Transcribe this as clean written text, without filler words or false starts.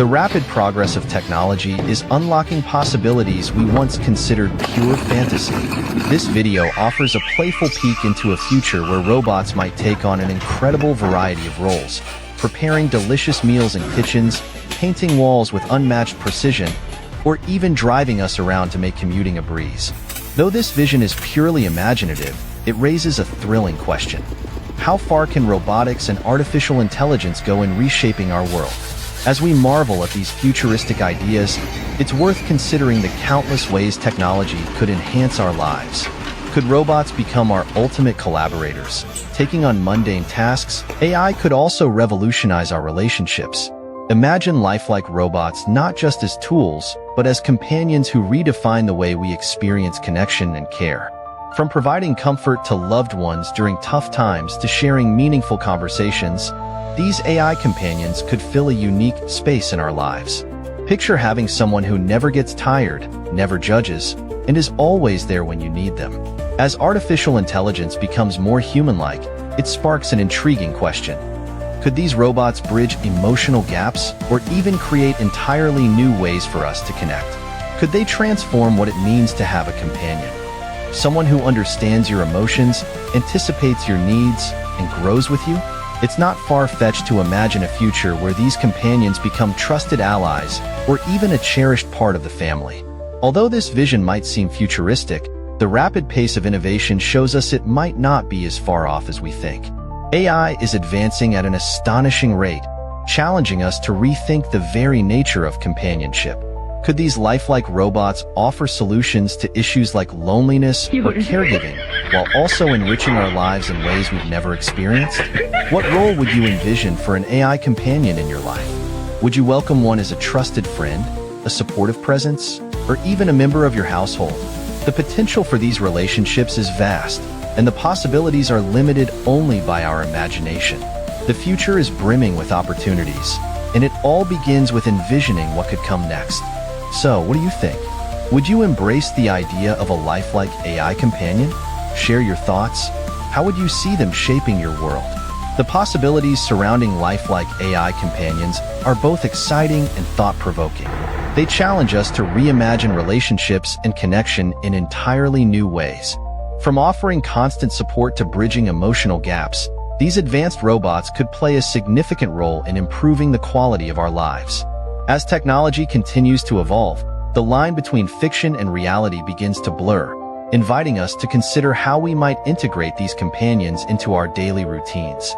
The rapid progress of technology is unlocking possibilities we once considered pure fantasy. This video offers a playful peek into a future where robots might take on an incredible variety of roles, preparing delicious meals in kitchens, painting walls with unmatched precision, or even driving us around to make commuting a breeze. Though this vision is purely imaginative, it raises a thrilling question. How far can robotics and artificial intelligence go in reshaping our world? As we marvel at these futuristic ideas, it's worth considering the countless ways technology could enhance our lives. Could robots become our ultimate collaborators, taking on mundane tasks? AI could also revolutionize our relationships. Imagine lifelike robots not just as tools, but as companions who redefine the way we experience connection and care. From providing comfort to loved ones during tough times to sharing meaningful conversations, these AI companions could fill a unique space in our lives. Picture having someone who never gets tired, never judges, and is always there when you need them. As artificial intelligence becomes more human-like, it sparks an intriguing question. Could these robots bridge emotional gaps or even create entirely new ways for us to connect? Could they transform what it means to have a companion? Someone who understands your emotions, anticipates your needs, and grows with you? It's not far-fetched to imagine a future where these companions become trusted allies or even a cherished part of the family. Although this vision might seem futuristic, the rapid pace of innovation shows us it might not be as far off as we think. AI is advancing at an astonishing rate, challenging us to rethink the very nature of companionship. Could these lifelike robots offer solutions to issues like loneliness or caregiving, while also enriching our lives in ways we've never experienced? What role would you envision for an AI companion in your life? Would you welcome one as a trusted friend, a supportive presence, or even a member of your household? The potential for these relationships is vast, and the possibilities are limited only by our imagination. The future is brimming with opportunities, and it all begins with envisioning what could come next. So, what do you think? Would you embrace the idea of a lifelike AI companion? Share your thoughts. How would you see them shaping your world? The possibilities surrounding lifelike AI companions are both exciting and thought-provoking. They challenge us to reimagine relationships and connection in entirely new ways. From offering constant support to bridging emotional gaps, these advanced robots could play a significant role in improving the quality of our lives. As technology continues to evolve, the line between fiction and reality begins to blur, inviting us to consider how we might integrate these companions into our daily routines.